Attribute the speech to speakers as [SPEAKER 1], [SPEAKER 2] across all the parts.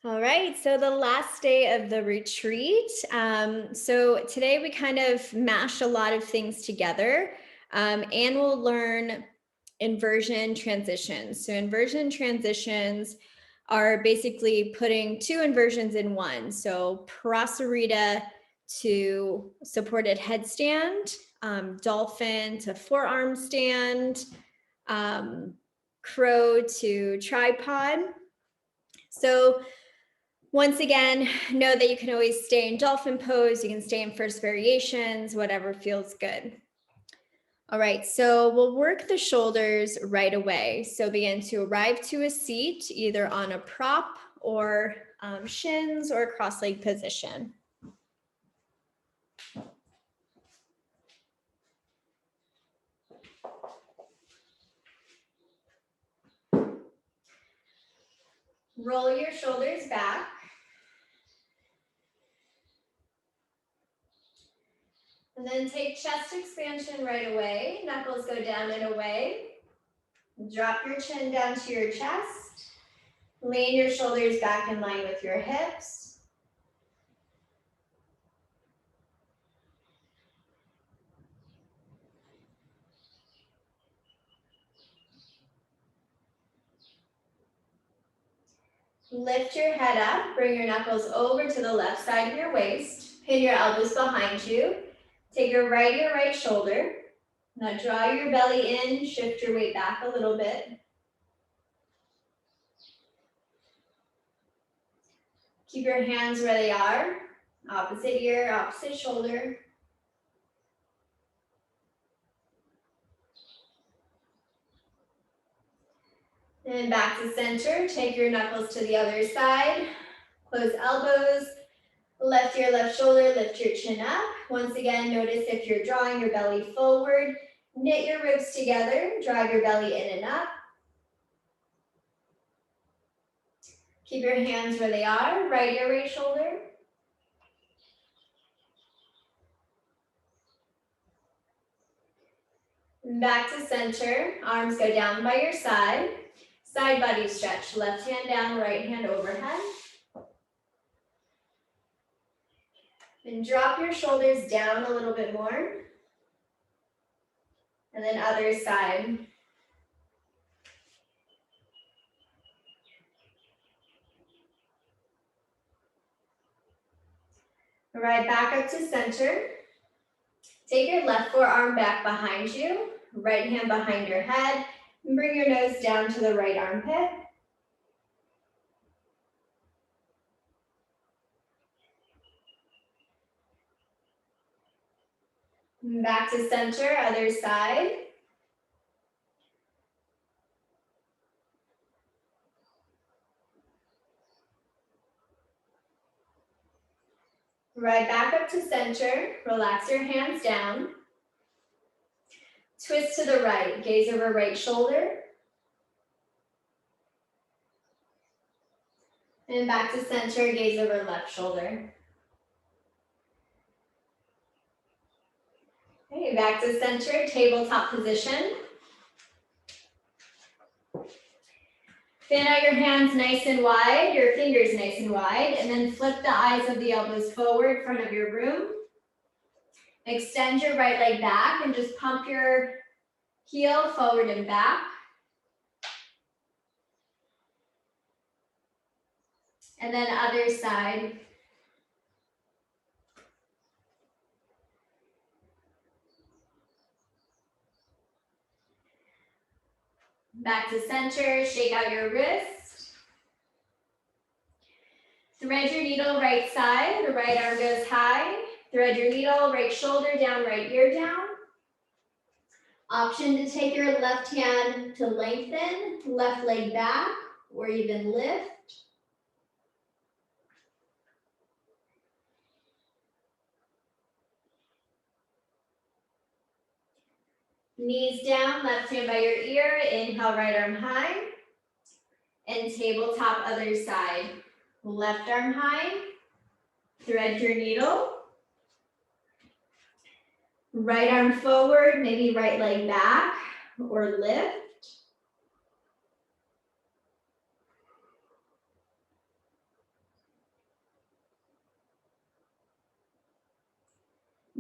[SPEAKER 1] All right, so the last day of the retreat. So today we kind of mashed a lot of things together, and we'll learn inversion transitions. So inversion transitions are basically putting two inversions in one. So prasarita to supported headstand, dolphin to forearm stand, crow to tripod. So once again, know that you can always stay in dolphin pose. You can stay in first variations, whatever feels good. All right, so we'll work the shoulders right away. So begin to arrive to a seat, either on a prop or shins or cross-leg position. Roll your shoulders back. And then take chest expansion right away. Knuckles go down and away. Drop your chin down to your chest. Lean your shoulders back in line with your hips. Lift your head up, bring your knuckles over to the left side of your waist. Pin your elbows behind you. Take your right shoulder. Now draw your belly in, shift your weight back a little bit. Keep your hands where they are. Opposite ear, opposite shoulder. And back to center. Take your knuckles to the other side. Close elbows. Left ear, left shoulder, lift your chin up. Once again, notice if you're drawing your belly forward, knit your ribs together, drive your belly in and up. Keep your hands where they are, right ear, right shoulder. Back to center, arms go down by your side. Side body stretch, left hand down, right hand overhead. And drop your shoulders down a little bit more. And then other side. All right, back up to center. Take your left forearm back behind you, right hand behind your head, and bring your nose down to the right armpit. Back to center, other side. Right back up to center, relax your hands down. Twist to the right, gaze over right shoulder. And back to center, gaze over left shoulder. Okay, back to center, tabletop position. Fan out your hands nice and wide, your fingers nice and wide, and then flip the eyes of the elbows forward, front of your room. Extend your right leg back and just pump your heel forward and back. And then other side. Back to center, shake out your wrist. Thread your needle right side, the right arm goes high. Thread your needle, right shoulder down, right ear down. Option to take your left hand to lengthen, left leg back, or even lift. Knees down, left hand by your ear, inhale, right arm high. And tabletop other side. Left arm high, thread your needle. Right arm forward, maybe right leg back or lift.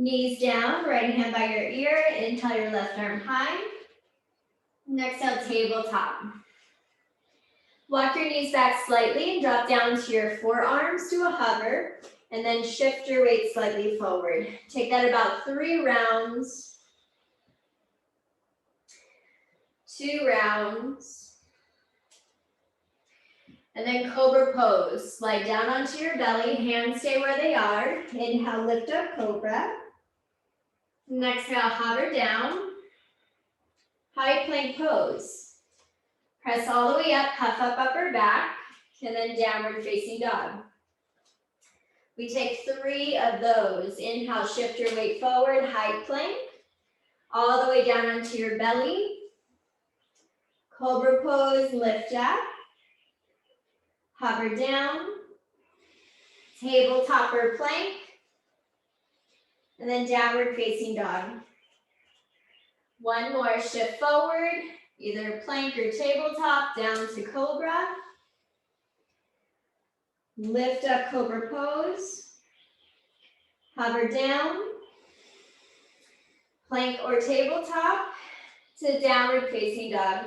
[SPEAKER 1] Knees down, right hand by your ear. Inhale your left arm high. And exhale, tabletop. Walk your knees back slightly and drop down to your forearms to a hover. And then shift your weight slightly forward. Take that about 3 rounds. 2 rounds. And then Cobra Pose. Slide down onto your belly, hands stay where they are. Inhale, lift up, Cobra. And exhale, hover down. High plank pose. Press all the way up, puff up upper back, and then downward facing dog. We take 3 of those. Inhale, shift your weight forward, high plank. All the way down onto your belly. Cobra Pose, lift up. Hover down. Tabletop or plank. And then downward facing dog. 1 more, shift forward, either plank or tabletop, down to Cobra. Lift up, Cobra Pose. Hover down. Plank or tabletop to downward facing dog.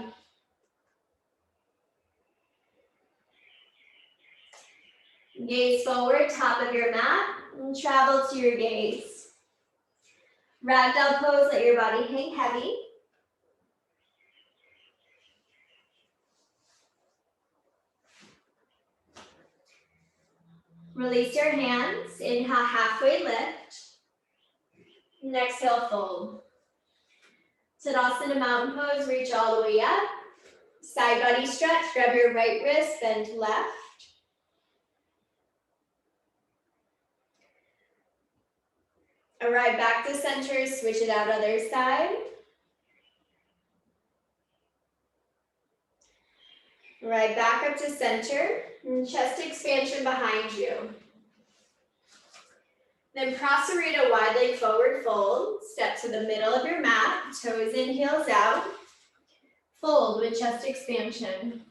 [SPEAKER 1] Gaze forward, top of your mat, and travel to your gaze. Ragdoll pose, let your body hang heavy. Release your hands, inhale, halfway lift. And exhale, fold. Tadasana mountain pose, reach all the way up. Side body stretch, grab your right wrist, bend to left. Arrive back to center, switch it out other side. Arrive back up to center, and chest expansion behind you. Then Prasarita, wide leg forward fold. Step to the middle of your mat, toes in, heels out. Fold with chest expansion.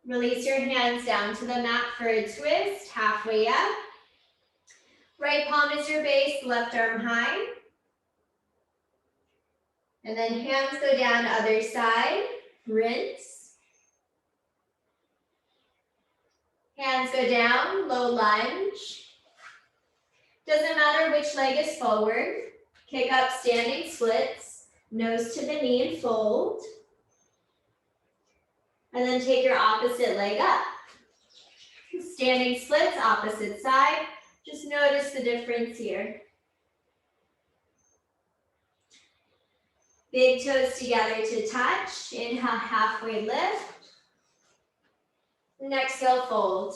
[SPEAKER 1] Release your hands down to the mat for a twist, halfway up. Right palm is your base, left arm high. And then hands go down other side, rinse. Hands go down, low lunge. Doesn't matter which leg is forward. Kick up, standing splits, nose to the knee and fold. And then take your opposite leg up. Standing splits, opposite side. Just notice the difference here. Big toes together to touch. Inhale, halfway lift. And exhale, fold.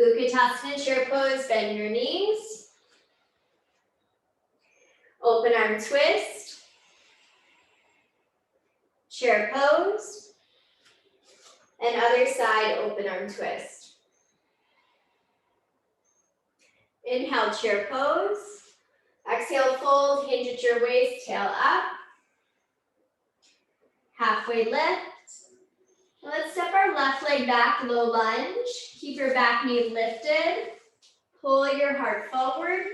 [SPEAKER 1] Utkatasana, chair pose, bend your knees. Open arm twist. Chair pose, and other side, open arm twist. Inhale, chair pose. Exhale, fold, hinge at your waist, tail up. Halfway lift. Let's step our left leg back, low lunge. Keep your back knee lifted. Pull your heart forward.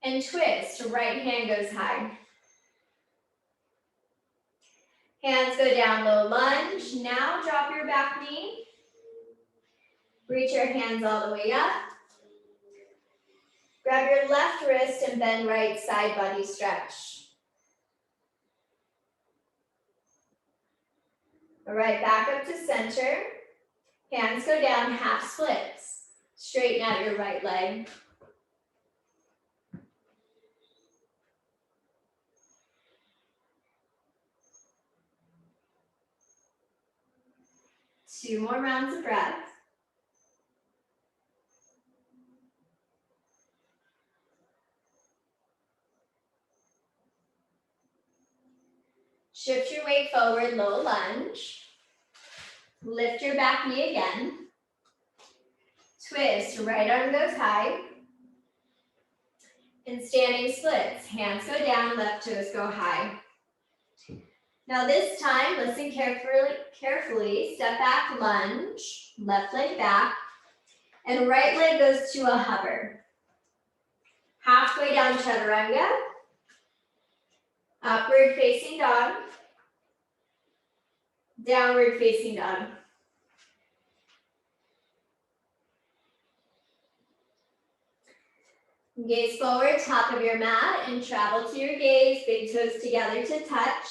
[SPEAKER 1] And twist, right hand goes high. Hands go down, low lunge. Now drop your back knee. Reach your hands all the way up. Grab your left wrist and bend right side body stretch. All right, back up to center. Hands go down, half splits. Straighten out your right leg. Two more rounds of breath. Shift your weight forward, low lunge. Lift your back knee again. Twist, right arm goes high. In standing splits, hands go down, left toes go high. Now this time, listen carefully. Step back, lunge, left leg back, and right leg goes to a hover. Halfway down Chaturanga, upward facing dog, downward facing dog. Gaze forward, top of your mat, and travel to your gaze, big toes together to touch.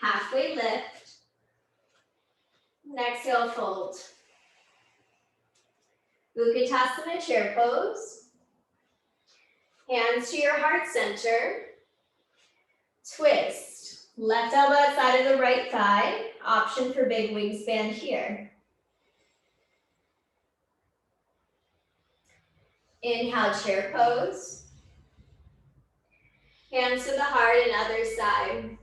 [SPEAKER 1] Halfway lift. And exhale, fold. Badakhanasana, chair pose. Hands to your heart center. Twist. Left elbow outside of the right thigh. Option for big wingspan here. Inhale, chair pose. Hands to the heart and other side.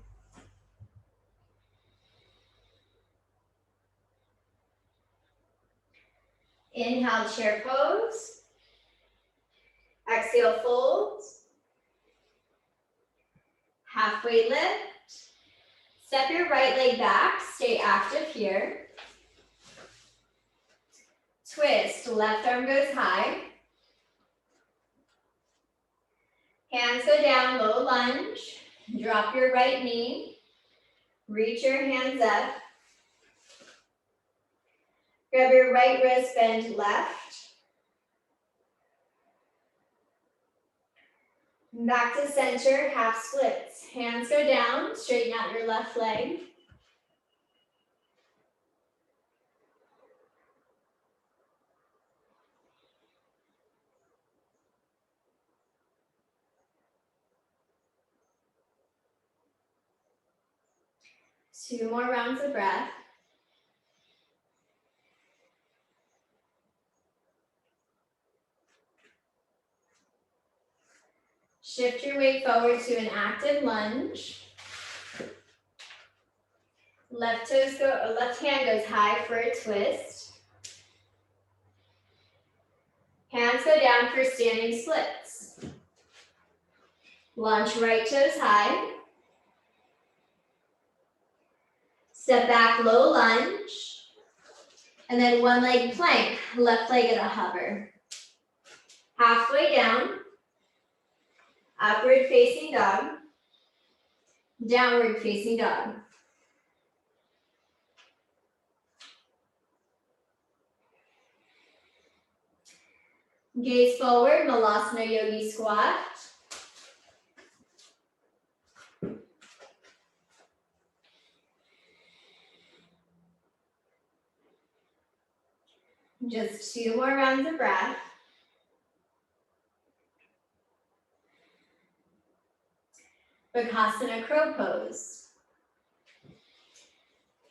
[SPEAKER 1] Inhale, chair pose. Exhale, fold. Halfway lift. Step your right leg back, stay active here. Twist, left arm goes high. Hands go down, low lunge. Drop your right knee. Reach your hands up. Grab your right wrist, bend left. Back to center, half splits. Hands go down, straighten out your left leg. Two more rounds of breath. Shift your weight forward to an active lunge. Left hand goes high for a twist. Hands go down for standing splits. Launch right toes high. Step back, low lunge. And then one leg plank, left leg at a hover. Halfway down. Upward facing dog. Downward facing dog. Gaze forward, Malasana Yogi squat. Just two more rounds of breath. Badakhanasana, crow pose.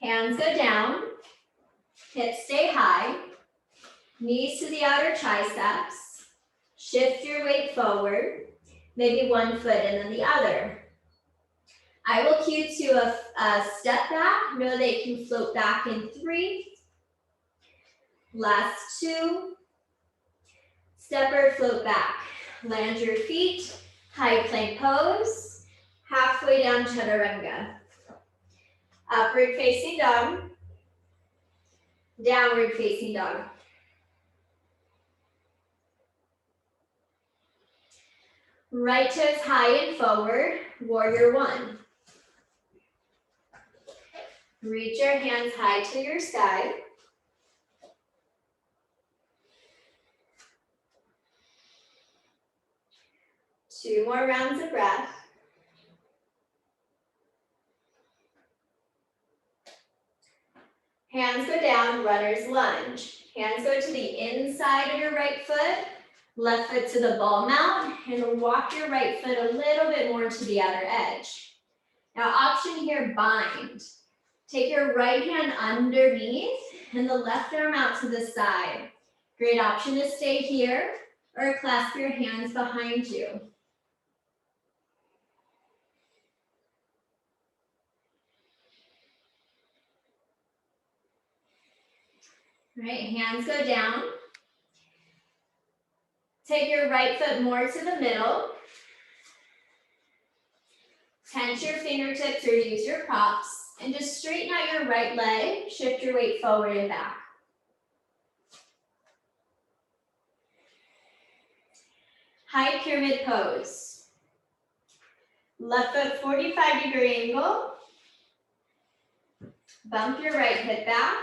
[SPEAKER 1] Hands go down, hips stay high, knees to the outer triceps. Shift your weight forward, maybe one foot and then the other. I will cue to a step back. Know that you can float back in 3. Last 2. Step or float back. Land your feet, high plank pose, halfway down Chaturanga. Upward facing dog, downward facing dog. Right toes high and forward, warrior 1. Reach your hands high to your sky. Two more rounds of breath. Hands go down, runner's lunge. Hands go to the inside of your right foot, left foot to the ball mount, and walk your right foot a little bit more to the outer edge. Now option here, bind. Take your right hand underneath and the left arm out to the side. Great option to stay here or clasp your hands behind you. All right, hands go down. Take your right foot more to the middle. Tense your fingertips or use your props. And just straighten out your right leg. Shift your weight forward and back. High pyramid pose. Left foot 45-degree angle. Bump your right hip back.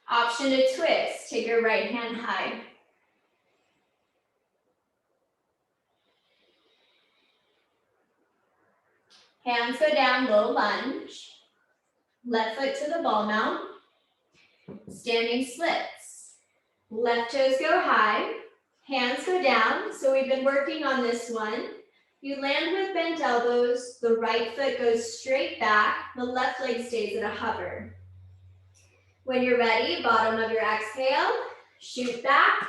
[SPEAKER 1] Option to twist. Take your right hand high. Hands go down, low lunge. Left foot to the ball mount. Standing splits. Left toes go high. Hands go down. So we've been working on this one. You land with bent elbows. The right foot goes straight back. The left leg stays at a hover. When you're ready, bottom of your exhale, shoot back.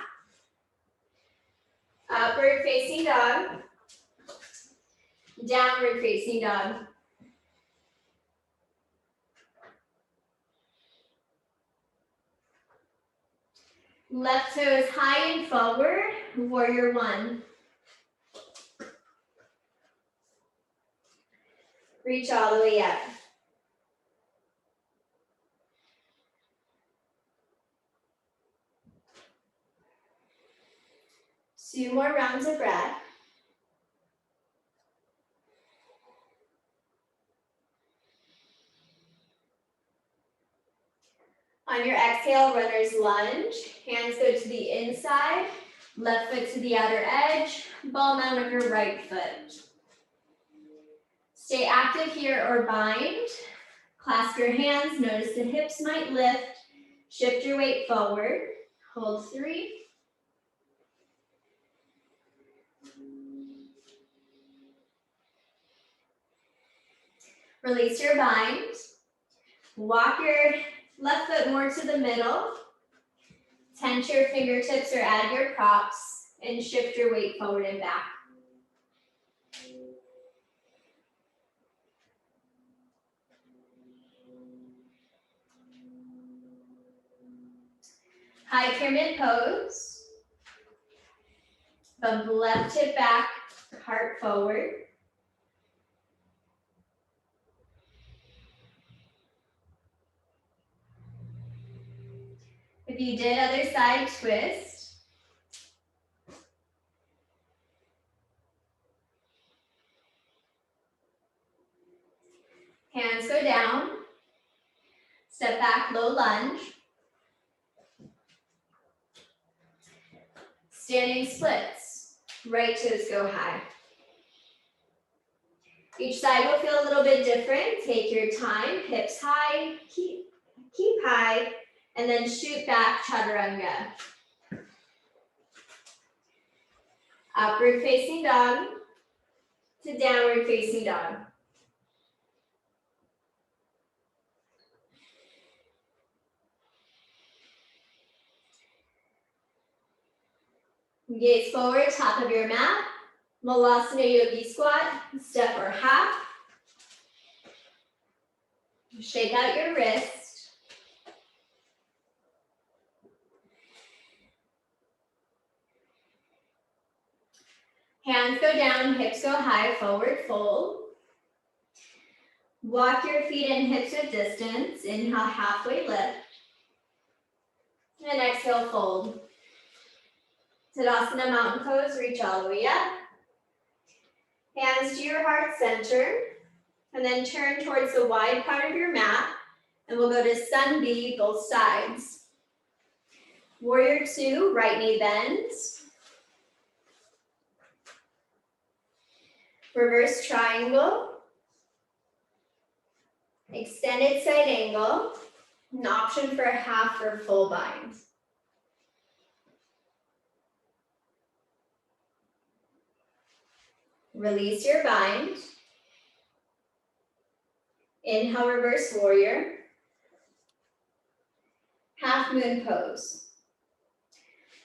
[SPEAKER 1] Upward facing dog. Downward facing dog. Left toes high and forward, warrior one. Reach all the way up. Two more rounds of breath. On your exhale, runner's lunge. Hands go to the inside, left foot to the outer edge, ball mount of your right foot. Stay active here or bind. Clasp your hands, notice the hips might lift. Shift your weight forward. Hold 3. Release your bind. Walk your left foot more to the middle. Tense your fingertips or add your props and shift your weight forward and back. High pyramid pose. Bump left hip back, heart forward. If you did other side, twist. Hands go down. Step back, low lunge. Standing splits. Right toes go high. Each side will feel a little bit different. Take your time. Hips high. Keep high. And then shoot back, Chaturanga. Upward facing dog to downward facing dog. Gaze forward, top of your mat. Malasana Yogi squat, step or half. Shake out your wrist. Hands go down, hips go high, forward fold. Walk your feet and hips with distance. Inhale, halfway lift. And exhale, fold. Tadasana mountain pose, reach all the way up. Hands to your heart center. And then turn towards the wide part of your mat. And we'll go to Sun B, both sides. Warrior 2, right knee bends. Reverse triangle. Extended side angle. An option for a half or full bind. Release your bind. Inhale, reverse warrior. Half moon pose.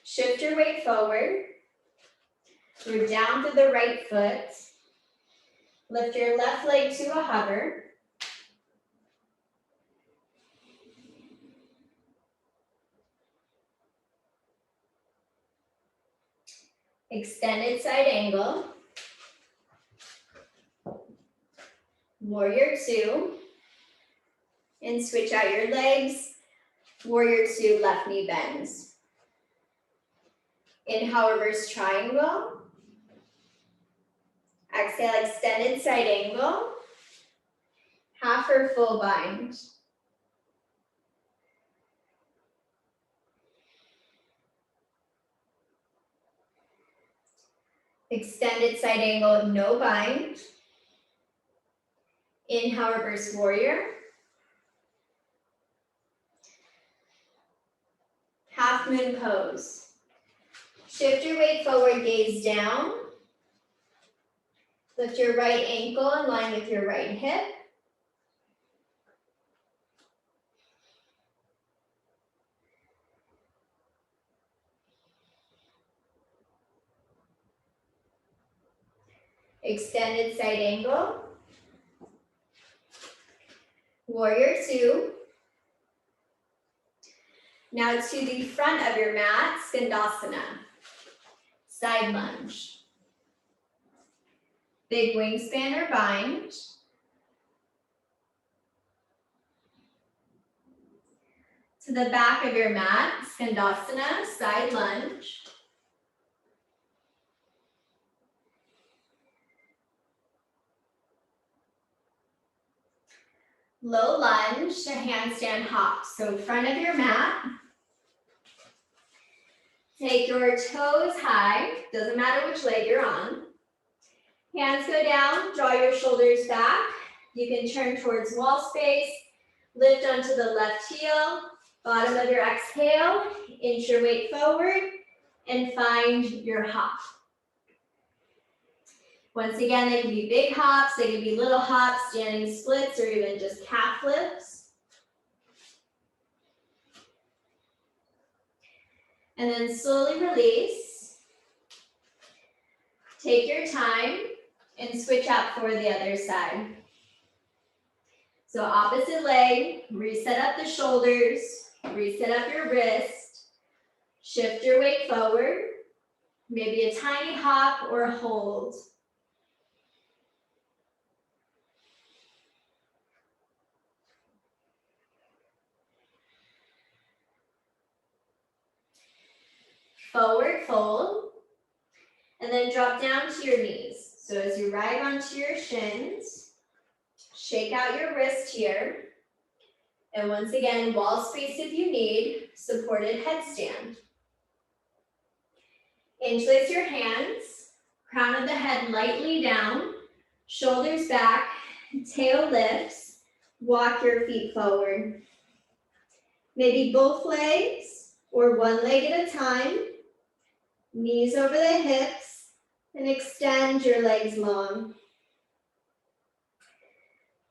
[SPEAKER 1] Shift your weight forward. We're down to the right foot. Lift your left leg to a hover. Extended side angle. Warrior two. And switch out your legs. Warrior two, left knee bends. Inhale, reverse triangle. Exhale, extended side angle. Half or full bind. Extended side angle, no bind. Inhale, reverse warrior. Half moon pose. Shift your weight forward, gaze down. Lift your right ankle in line with your right hip. Extended side angle. Warrior two. Now to the front of your mat, Skandasana. Side lunge. Big wingspan or bind. To the back of your mat, Skandasana, side lunge. Low lunge to handstand hop. So front of your mat. Take your toes high, doesn't matter which leg you're on. Hands go down, draw your shoulders back. You can turn towards wall space, lift onto the left heel, bottom of your exhale, inch your weight forward, and find your hop. Once again, they can be big hops, they can be little hops, standing splits, or even just calf flips. And then slowly release. Take your time and switch out for the other side. So opposite leg, reset up the shoulders, reset up your wrist, shift your weight forward, maybe a tiny hop or a hold. Forward fold, and then drop down to your knees. So as you ride onto your shins, shake out your wrist here. And once again, wall space if you need, supported headstand. Interlace your hands, crown of the head lightly down, shoulders back, tail lifts, walk your feet forward. Maybe both legs or one leg at a time. Knees over the hips, and extend your legs long.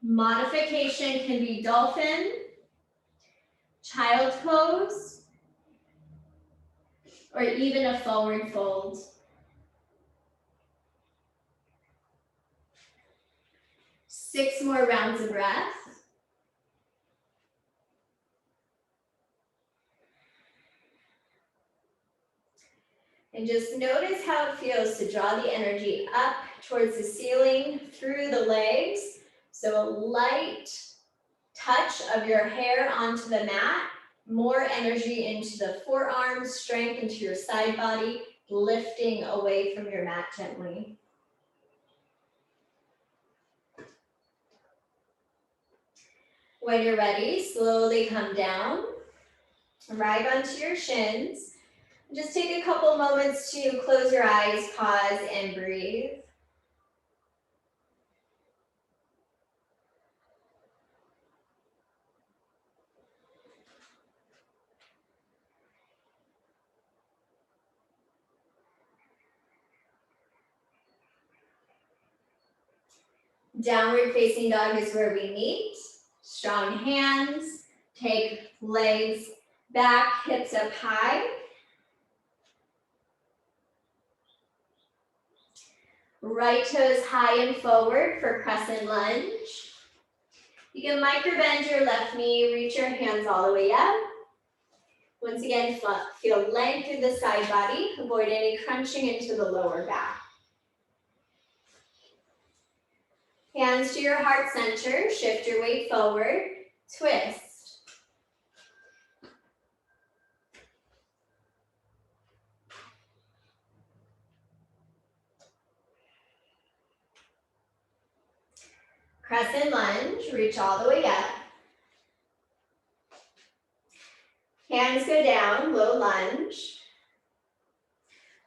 [SPEAKER 1] Modification can be dolphin, child pose, or even a forward fold. Six more rounds of breath. And just notice how it feels to draw the energy up towards the ceiling through the legs. So a light touch of your hair onto the mat, more energy into the forearms, strength into your side body, lifting away from your mat gently. When you're ready, slowly come down, arrive onto your shins. Just take a couple moments to close your eyes, pause, and breathe. Downward facing dog is where we meet. Strong hands, take legs back, hips up high. Right toes high and forward for Crescent Lunge. You can micro bend your left knee, reach your hands all the way up. Once again, feel length through the side body. Avoid any crunching into the lower back. Hands to your heart center. Shift your weight forward. Twist. Crescent Lunge. Reach all the way up. Hands go down. Low lunge.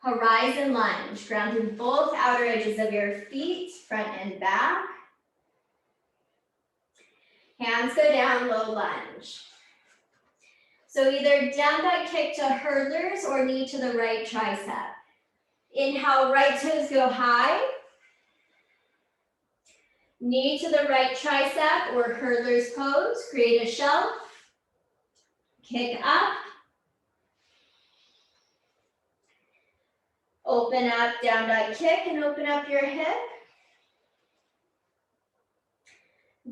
[SPEAKER 1] Horizon Lunge. Ground through both outer edges of your feet, front and back. Hands go down, low lunge. So either down dog kick to hurdlers or knee to the right tricep. Inhale, right toes go high. Knee to the right tricep or hurdlers pose. Create a shelf. Kick up. Open up, down dog kick and open up your hip.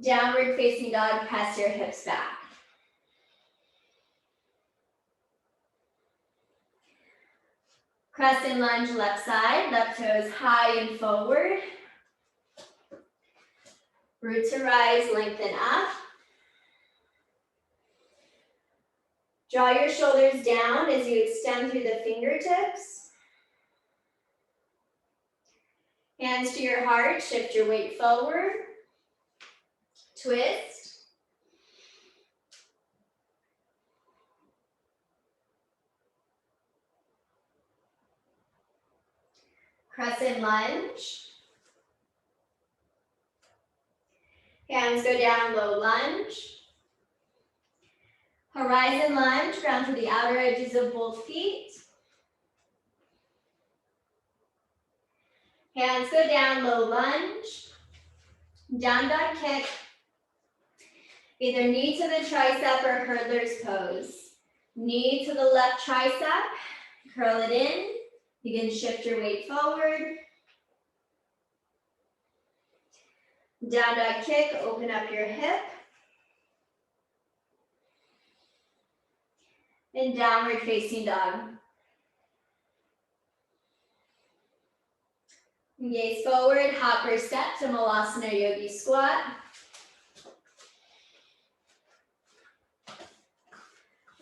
[SPEAKER 1] Downward facing dog, press your hips back. Crescent Lunge left side, left toes high and forward. Root to rise, lengthen up. Draw your shoulders down as you extend through the fingertips. Hands to your heart, shift your weight forward. Twist. Crescent Lunge. Hands go down, low lunge. Horizon Lunge, ground to the outer edges of both feet. Hands go down, low lunge. Down dog kick. Either knee to the tricep or hurdler's pose. Knee to the left tricep, curl it in. You can shift your weight forward. Down dog kick, open up your hip. And downward facing dog. Gaze forward, hopper step to Malasana Yogi Squat.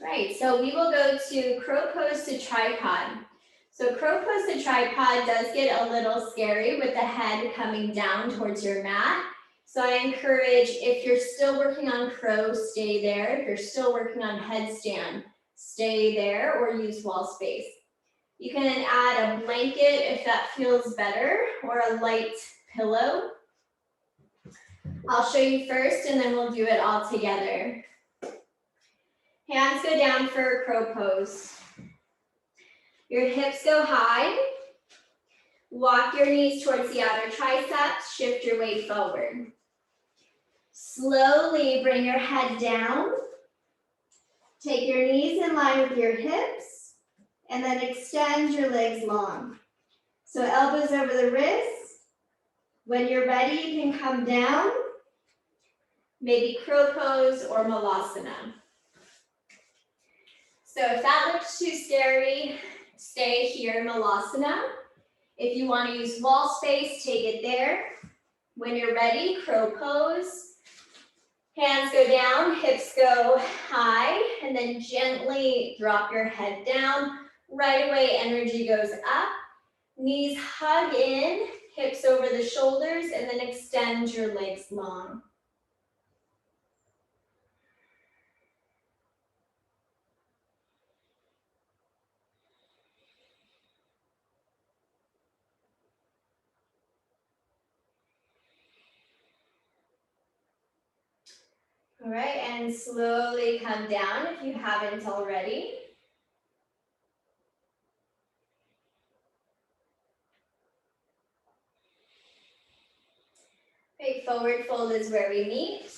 [SPEAKER 1] Right, so we will go to crow pose to tripod. So crow pose to tripod does get a little scary with the head coming down towards your mat. So I encourage, if you're still working on crow, stay there. If you're still working on headstand, stay there or use wall space. You can add a blanket if that feels better, or a light pillow. I'll show you first and then we'll do it all together. Hands go down for crow pose. Your hips go high. Walk your knees towards the outer triceps, shift your weight forward. Slowly bring your head down. Take your knees in line with your hips, and then extend your legs long. So elbows over the wrists. When you're ready, you can come down, maybe crow pose or malasana. So if that looks too scary, stay here, malasana. If you want to use wall space, take it there. When you're ready, crow pose. Hands go down, hips go high, and then gently drop your head down. Right away, energy goes up. Knees hug in, hips over the shoulders, and then extend your legs long. All right, and slowly come down if you haven't already. Okay, forward fold is where we meet.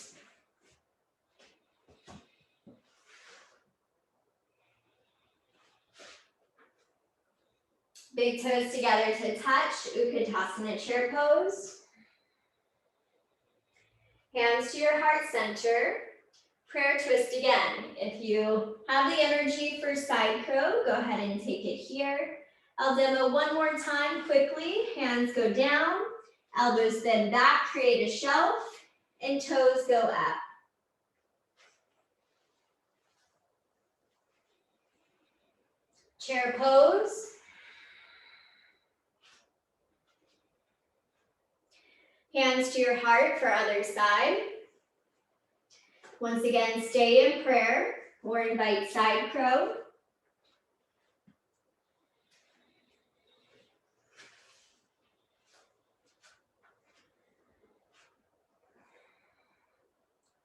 [SPEAKER 1] Big toes together to touch, Utkatasana chair pose. Hands to your heart center. Prayer twist again. If you have the energy for side crow, go ahead and take it here. I'll demo one more time quickly. Hands go down, elbows bend back, create a shelf, and toes go up. Chair pose. Hands to your heart for other side. Once again, stay in prayer or invite side crow.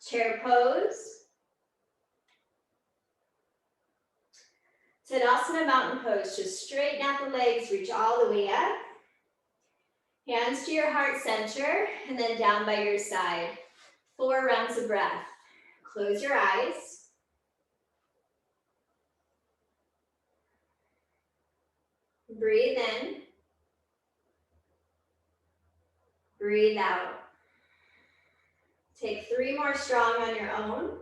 [SPEAKER 1] Chair pose. Tadasana mountain pose, just straighten out the legs, reach all the way up. Hands to your heart center, and then down by your side. 4 rounds of breath. Close your eyes. Breathe in. Breathe out. Take 3 more strong on your own.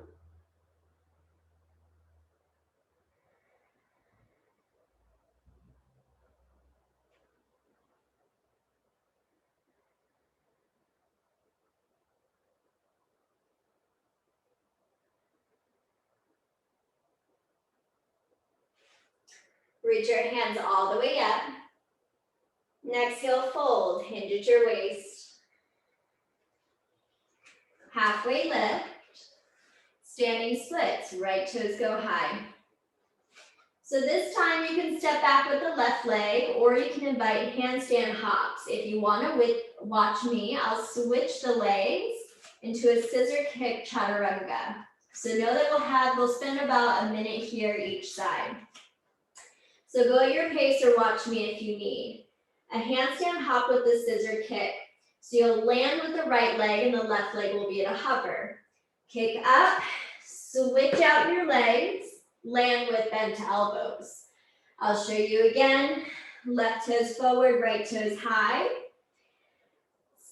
[SPEAKER 1] Reach your hands all the way up. And exhale, fold, hinge at your waist. Halfway lift. Standing splits, right toes go high. So this time you can step back with the left leg, or you can invite handstand hops. If you want to watch me, I'll switch the legs into a scissor kick chaturanga. So know that we'll spend about a minute here each side. So go at your pace or watch me if you need. A handstand hop with the scissor kick. So you'll land with the right leg and the left leg will be at a hover. Kick up, switch out your legs, land with bent elbows. I'll show you again. Left toes forward, right toes high.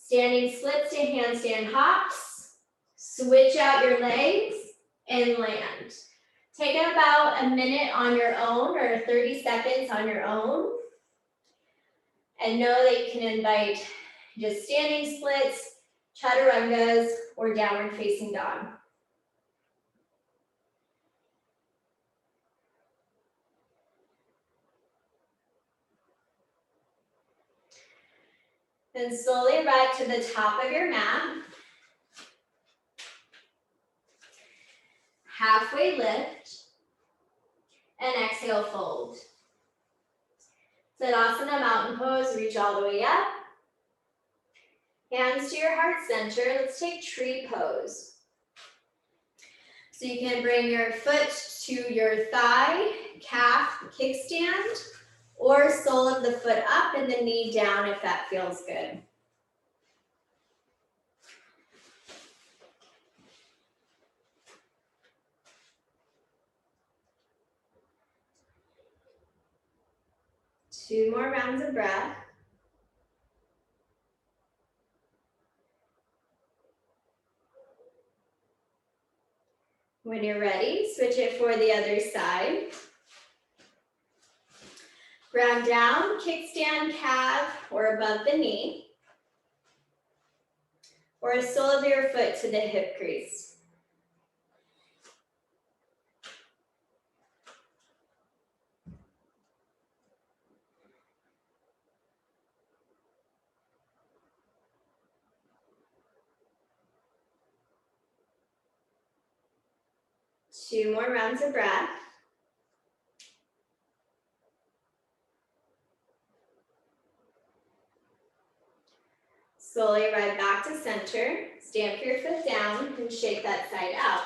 [SPEAKER 1] Standing splits to handstand hops. Switch out your legs and land. Take about a minute on your own or 30 seconds on your own. And know that you can invite just standing splits, chaturangas, or downward facing dog. Then slowly arrive to the top of your mat. Halfway lift, and exhale, fold. Tadasana mountain pose, reach all the way up. Hands to your heart center. Let's take tree pose. So you can bring your foot to your thigh, calf, kickstand, or sole of the foot up and the knee down if that feels good. Two more rounds of breath. When you're ready, switch it for the other side. Ground down, kickstand, calf, or above the knee, or a sole of your foot to the hip crease. Two more rounds of breath. Slowly arrive back to center. Stamp your foot down and shake that side out.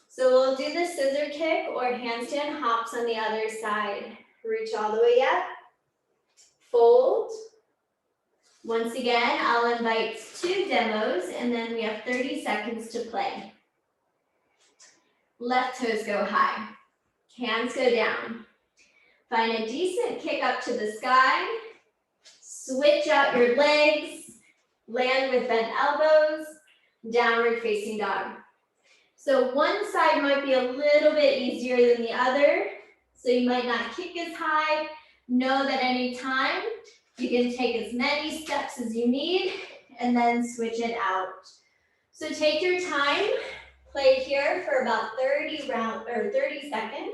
[SPEAKER 1] So we'll do the scissor kick or handstand hops on the other side. Reach all the way up. Fold. Once again, I'll invite 2 demos and then we have 30 seconds to play. Left toes go high. Hands go down. Find a decent kick up to the sky. Switch out your legs. Land with bent elbows. Downward facing dog. So one side might be a little bit easier than the other. So you might not kick as high. Know that any time you can take as many steps as you need and then switch it out. So take your time. Play here for about 30 seconds.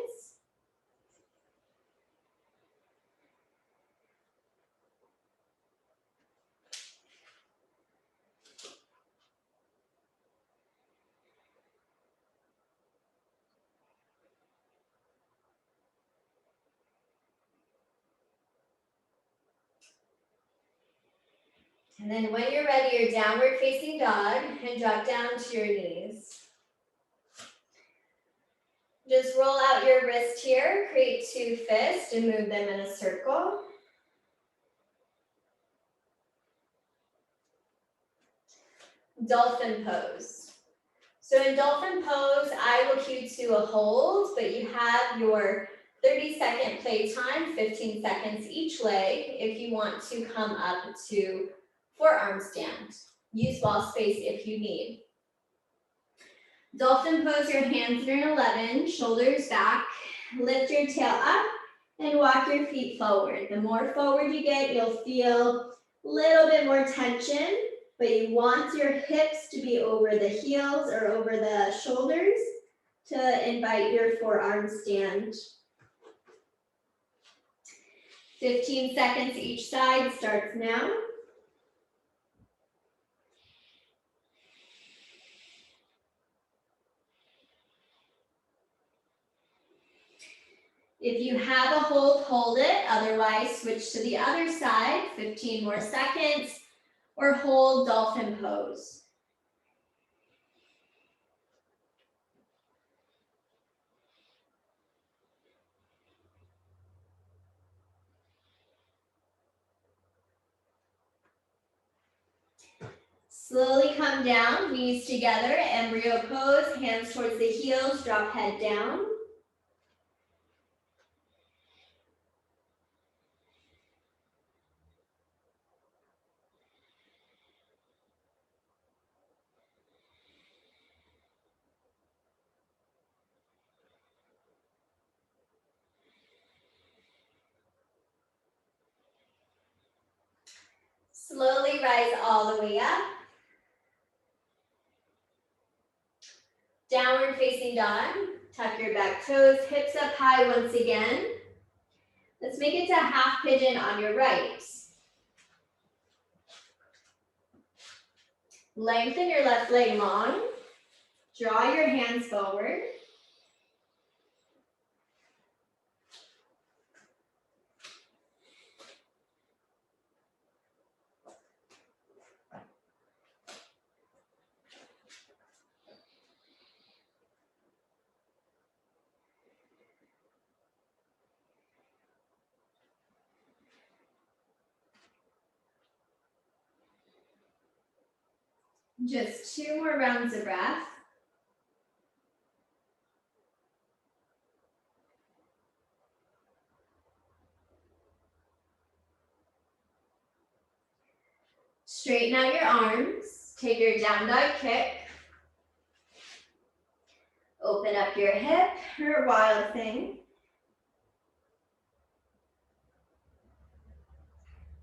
[SPEAKER 1] And then when you're ready, your downward facing dog, and drop down to your knees. Just roll out your wrist here, create two fists, and move them in a circle. Dolphin pose. So in dolphin pose, I will cue to a hold, but you have your 30-second play time, 15 seconds each leg, if you want to come up to forearm stand. Use wall space if you need. Dolphin pose, your hands are in 11, shoulders back, lift your tail up, and walk your feet forward. The more forward you get, you'll feel a little bit more tension, but you want your hips to be over the heels or over the shoulders to invite your forearm stand. 15 seconds each side starts now. If you have a hold, hold it. Otherwise, switch to the other side, 15 more seconds, or hold dolphin pose. Slowly come down, knees together, embryo pose, hands towards the heels, drop head down. Slowly rise all the way up. Downward facing dog. Tuck your back toes, hips up high once again. Let's make it to half pigeon on your right. Lengthen your left leg long. Draw your hands forward. Just 2 more rounds of breath. Straighten out your arms. Take your down dog kick. Open up your hip, or wild thing.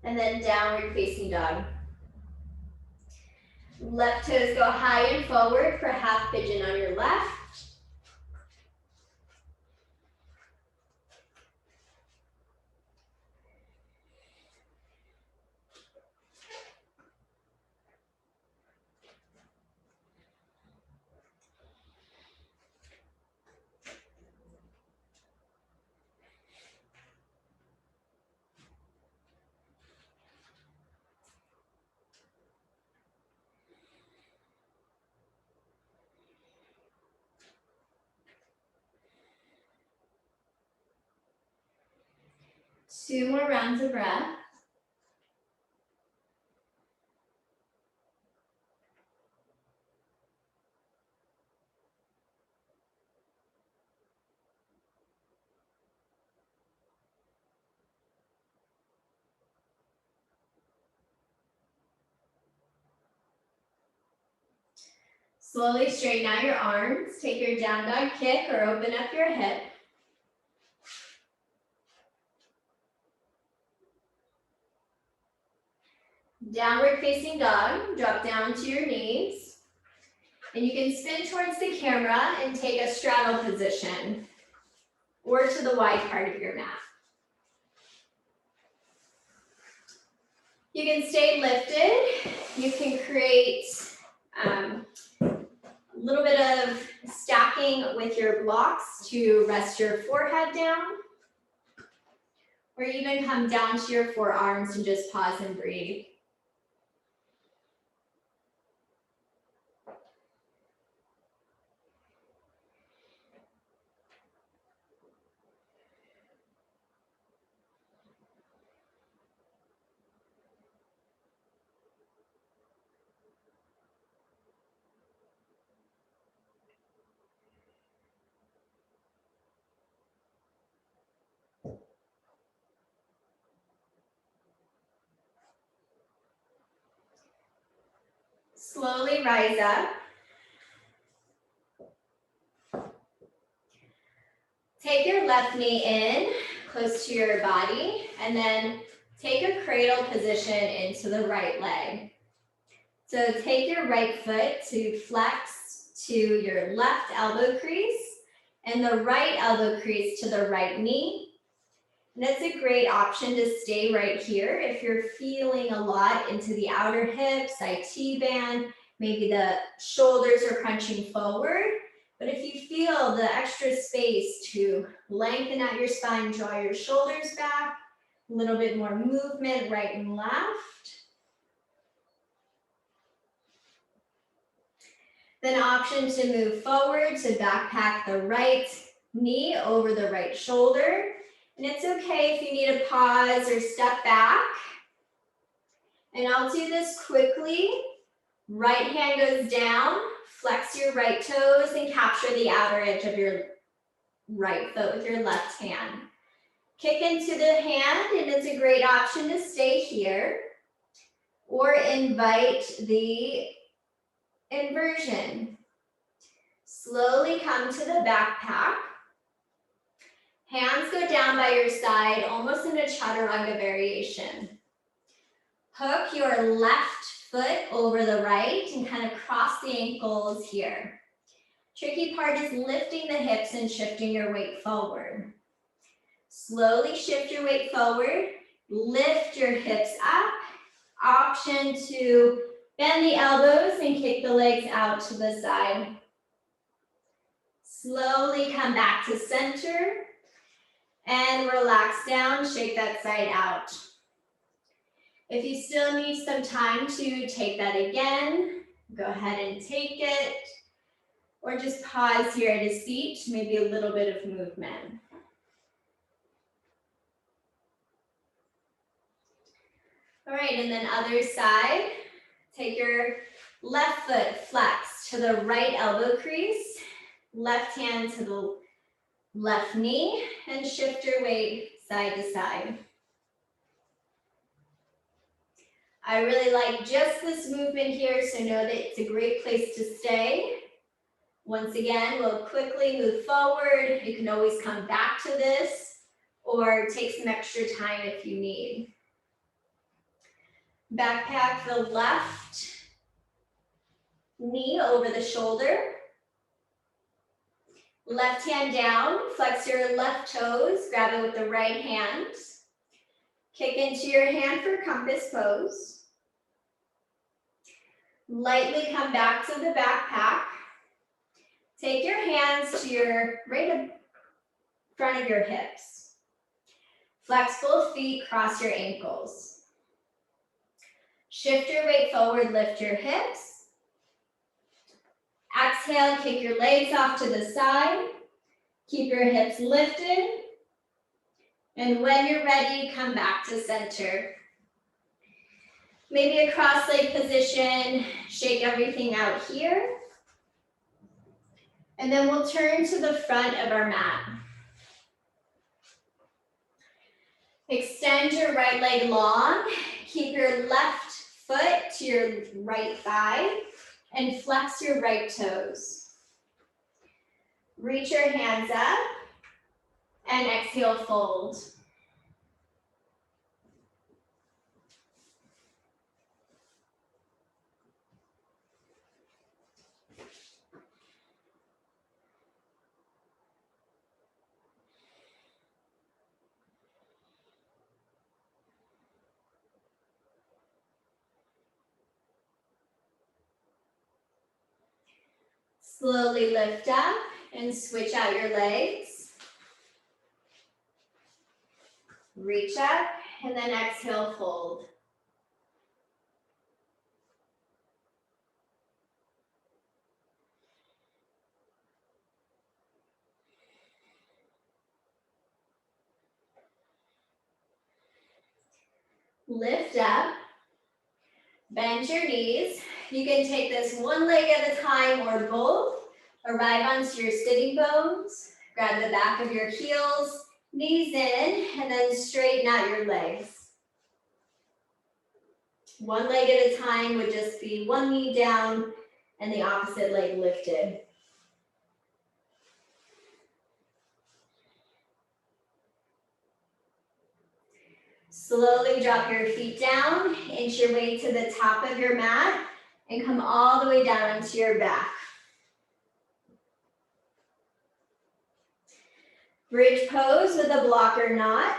[SPEAKER 1] And then downward facing dog. Left toes go high and forward for half pigeon on your left. Two more rounds of breath. Slowly straighten out your arms. Take your down dog kick or open up your hip. Downward facing dog, drop down to your knees. And you can spin towards the camera and take a straddle position or to the wide part of your mat. You can stay lifted. You can create a little bit of stacking with your blocks to rest your forehead down, or even come down to your forearms and just pause and breathe. Slowly rise up. Take your left knee in, close to your body, and then take a cradle position into the right leg. So take your right foot to flex to your left elbow crease, and the right elbow crease to the right knee. And it's a great option to stay right here if you're feeling a lot into the outer hips, IT band, maybe the shoulders are crunching forward. But if you feel the extra space to lengthen out your spine, draw your shoulders back, a little bit more movement right and left. Then option to move forward to backpack the right knee over the right shoulder. And it's okay if you need to pause or step back. And I'll do this quickly. Right hand goes down, flex your right toes and capture the outer edge of your right foot with your left hand. Kick into the hand, and it's a great option to stay here. Or invite the inversion. Slowly come to the backpack. Hands go down by your side, almost in a Chaturanga variation. Hook your left foot over the right and kind of cross the ankles here. Tricky part is lifting the hips and shifting your weight forward. Slowly shift your weight forward, lift your hips up. Option to bend the elbows and kick the legs out to the side. Slowly come back to center. And relax down, shake that side out. If you still need some time to take that again, go ahead and take it. Or just pause here at a seat, maybe a little bit of movement. All right, and then other side. Take your left foot, flex to the right elbow crease. Left hand to the left knee, and shift your weight side to side. I really like just this movement here, so know that it's a great place to stay. Once again, we'll quickly move forward. You can always come back to this or take some extra time if you need. Backpack the left knee over the shoulder. Left hand down, flex your left toes, grab it with the right hand. Kick into your hand for compass pose. Lightly come back to the backpack. Take your hands to your right in front of your hips. Flex both feet, cross your ankles. Shift your weight forward, lift your hips. Exhale, kick your legs off to the side. Keep your hips lifted. And when you're ready, come back to center. Maybe a cross leg position, shake everything out here. And then we'll turn to the front of our mat. Extend your right leg long. Keep your left foot to your right thigh. and flex your right toes. Reach your hands up and exhale, fold. Slowly lift up and switch out your legs. Reach up and then exhale, fold. Lift up, bend your knees. You can take this one leg at a time or both. Arrive onto your sitting bones. Grab the back of your heels, knees in, and then straighten out your legs. One leg at a time would just be one knee down and the opposite leg lifted. Slowly drop your feet down, inch your way to the top of your mat, and come all the way down onto your back. Bridge pose with a blocker knot.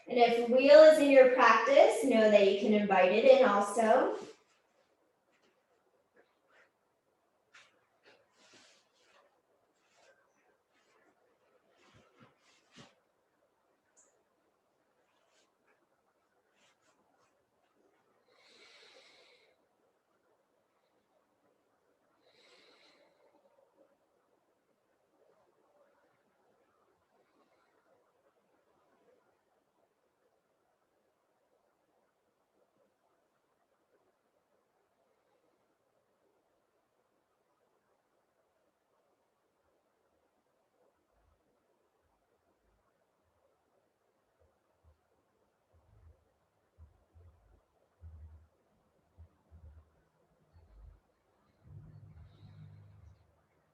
[SPEAKER 1] And if wheel is in your practice, know that you can invite it in also.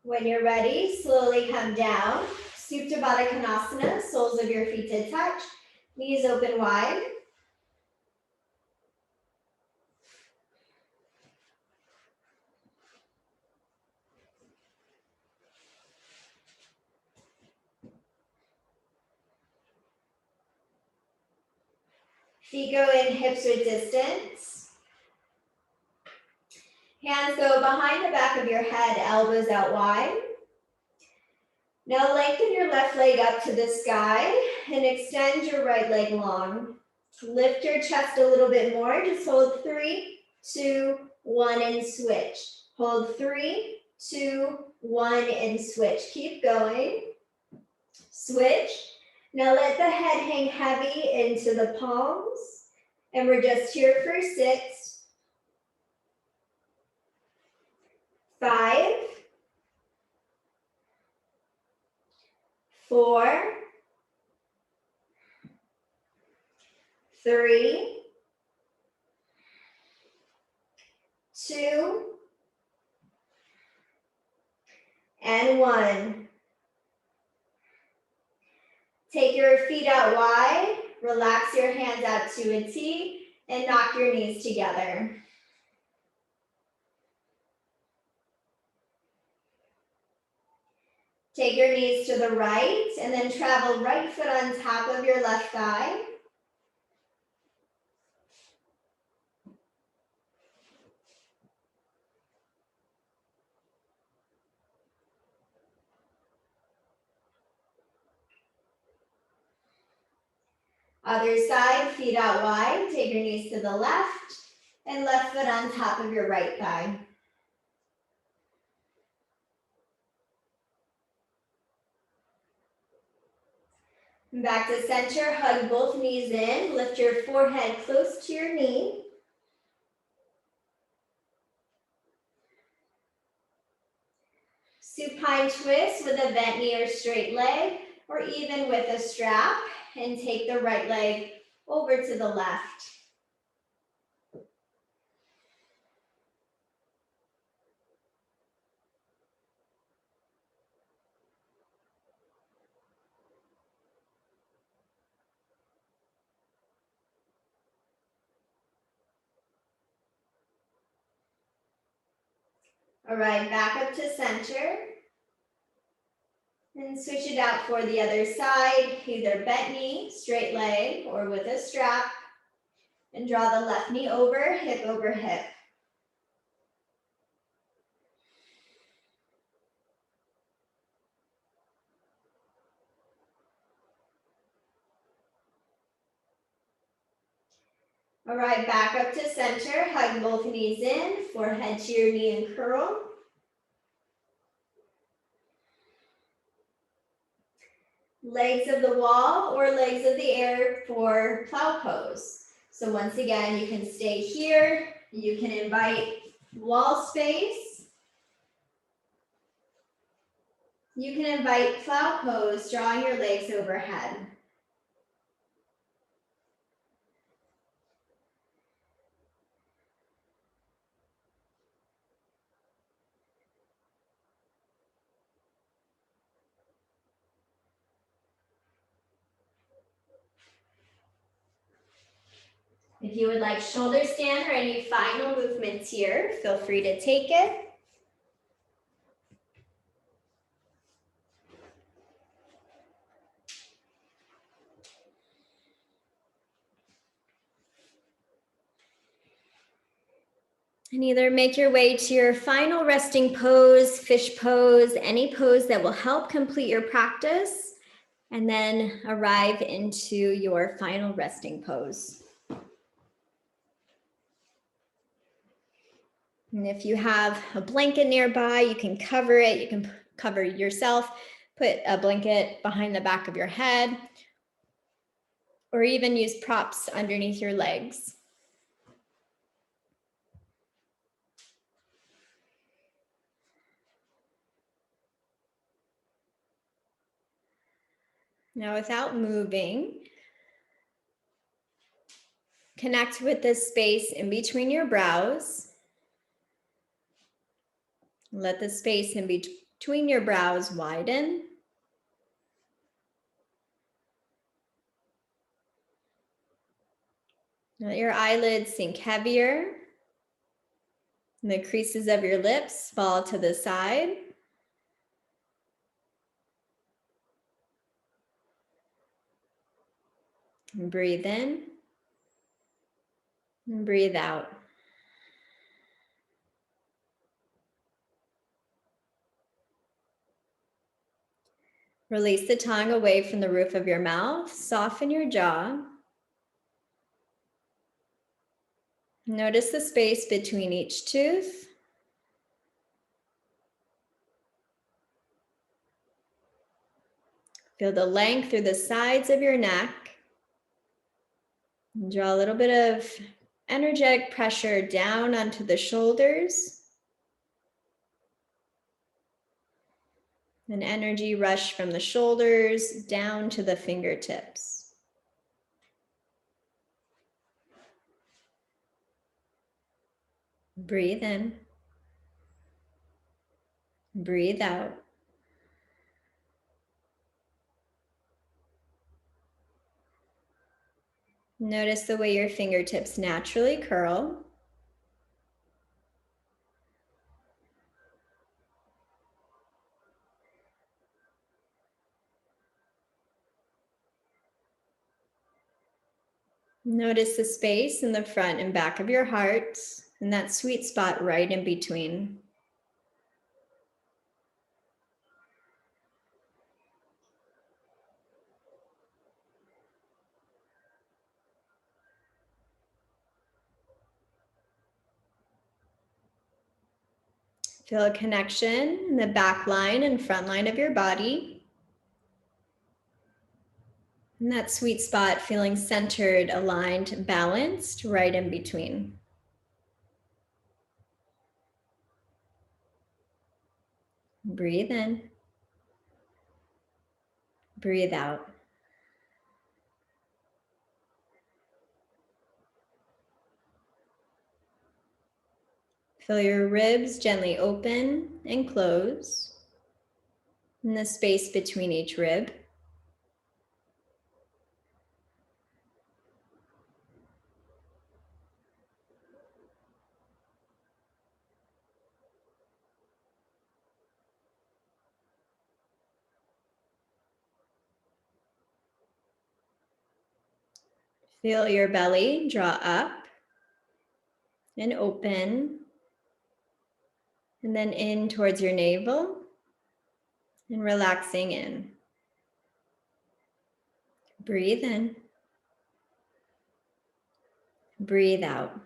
[SPEAKER 1] When you're ready, slowly come down. Supta Badakhanasana, soles of your feet to touch, knees open wide. Feet go in hips width distance. Hands go behind the back of your head, elbows out wide. Now lengthen your left leg up to the sky and extend your right leg long. Lift your chest a little bit more. Just hold 3, 2, 1, and switch. Hold 3, 2, 1, and switch. Keep going. Switch. Now let the head hang heavy into the palms. And we're just here for 6, 5, 4, 3, 2, and 1. Take your feet out wide, relax your hands out to a T, and knock your knees together. Take your knees to the right, and then travel right foot on top of your left thigh. Other side, feet out wide, take your knees to the left, and left foot on top of your right thigh. Back to center, hug both knees in, lift your forehead close to your knee. Supine twist with a bent knee or straight leg, or even with a strap, and take the right leg over to the left. All right, back up to center. And switch it out for the other side, either bent knee, straight leg, or with a strap. And draw the left knee over hip. All right, back up to center. Hug both knees in, forehead to your knee and curl. Legs of the wall or legs of the air for plow pose. So once again, you can stay here. You can invite wall space. You can invite plow pose, drawing your legs overhead. If you would like shoulder stand or any final movements here, feel free to take it. And either make your way to your final resting pose, fish pose, any pose that will help complete your practice, and then arrive into your final resting pose. And if you have a blanket nearby, you can cover it. You can cover yourself, put a blanket behind the back of your head, or even use props underneath your legs. Now, without moving, connect with the space in between your brows. Let the space in between your brows widen. Let your eyelids sink heavier. And the creases of your lips fall to the side. And breathe in and breathe out. Release the tongue away from the roof of your mouth. Soften your jaw. Notice the space between each tooth. Feel the length through the sides of your neck. And draw a little bit of energetic pressure down onto the shoulders. An energy rush from the shoulders down to the fingertips. Breathe in. Breathe out. Notice the way your fingertips naturally curl. Notice the space in the front and back of your heart and that sweet spot right in between. Feel a connection in the back line and front line of your body. And that sweet spot feeling centered, aligned, balanced, right in between. Breathe in. Breathe out. Feel your ribs gently open and close, and the space between each rib. Feel your belly draw up and open, and then in towards your navel, and relaxing in. Breathe in. Breathe out.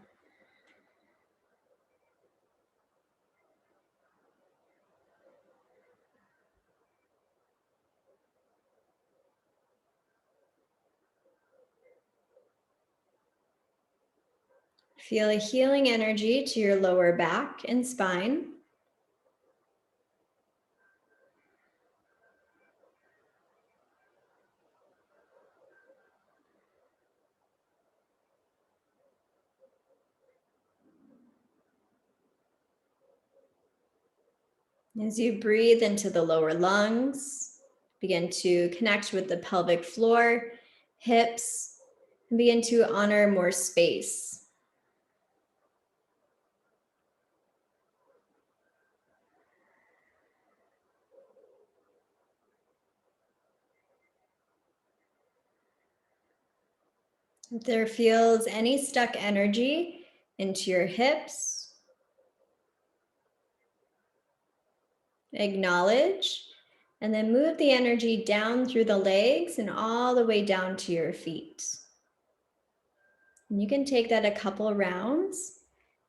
[SPEAKER 1] Feel a healing energy to your lower back and spine. As you breathe into the lower lungs, begin to connect with the pelvic floor, hips, and begin to honor more space. If there feels any stuck energy into your hips, acknowledge, and then move the energy down through the legs and all the way down to your feet. And you can take that a couple rounds,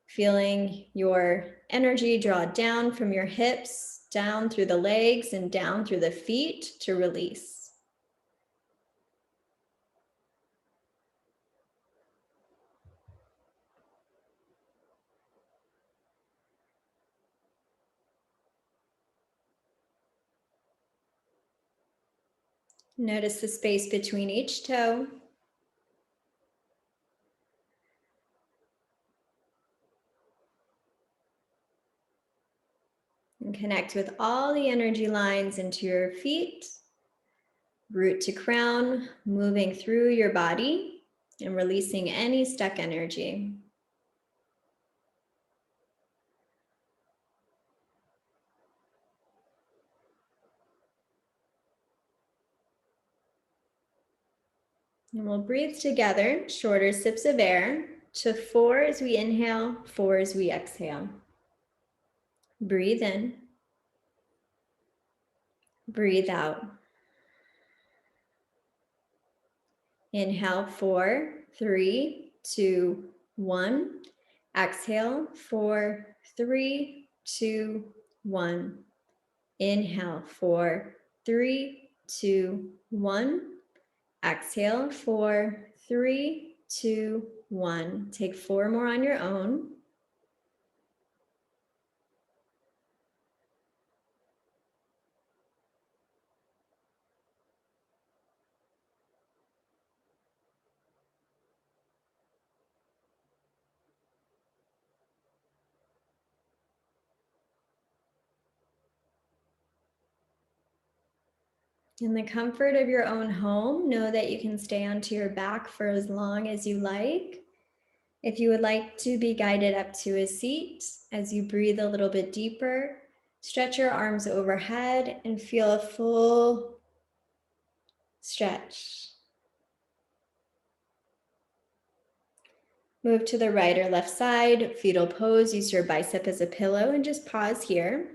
[SPEAKER 1] feeling your energy draw down from your hips, down through the legs, and down through the feet to release. Notice the space between each toe. And connect with all the energy lines into your feet, root to crown, moving through your body and releasing any stuck energy. And we'll breathe together, shorter sips of air, to 4 as we inhale, 4 as we exhale. Breathe in. Breathe out. Inhale, 4, 3, 2, 1. Exhale, 4, 3, 2, 1. Inhale, 4, 3, 2, 1. Exhale, 4, 3, 2, 1. Take 4 more on your own. In the comfort of your own home, know that you can stay onto your back for as long as you like. If you would like to be guided up to a seat, as you breathe a little bit deeper, stretch your arms overhead and feel a full stretch. Move to the right or left side, fetal pose, use your bicep as a pillow and just pause here.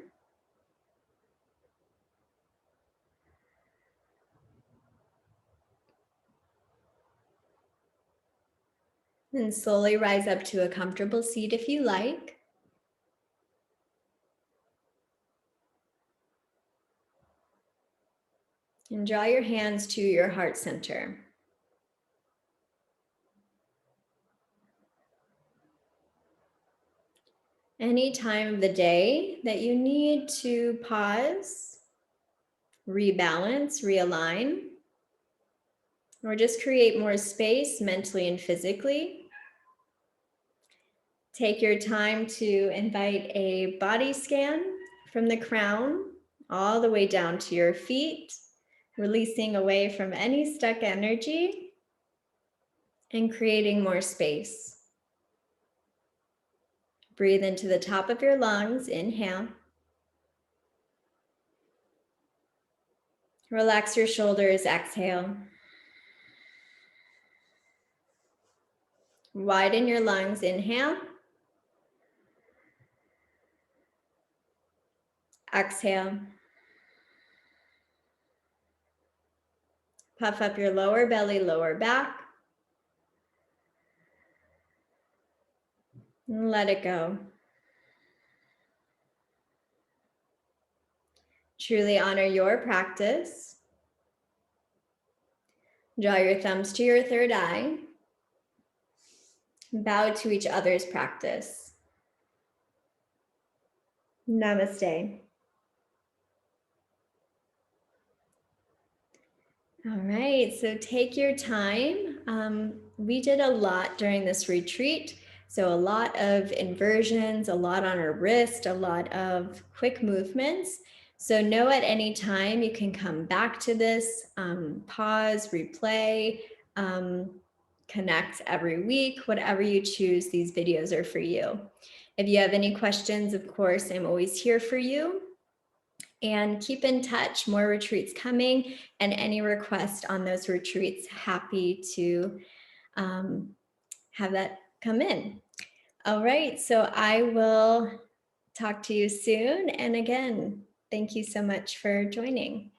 [SPEAKER 1] And slowly rise up to a comfortable seat if you like. And draw your hands to your heart center. Any time of the day that you need to pause rebalance, realign, or just create more space mentally and physically. Take your time to invite a body scan from the crown all the way down to your feet, releasing away from any stuck energy and creating more space. Breathe into the top of your lungs, inhale. Relax your shoulders, exhale. Widen your lungs, inhale. Exhale. Puff up your lower belly, lower back. And let it go. Truly honor your practice. Draw your thumbs to your third eye. Bow to each other's practice. Namaste. All right, so take your time. We did a lot during this retreat. So a lot of inversions, a lot on our wrist, a lot of quick movements. So know at any time you can come back to this, pause, replay, connect every week, whatever you choose, these videos are for you. If you have any questions, of course, I'm always here for you. And keep in touch, more retreats coming, and any request on those retreats, happy to have that come in. All right, so I will talk to you soon. And again, thank you so much for joining.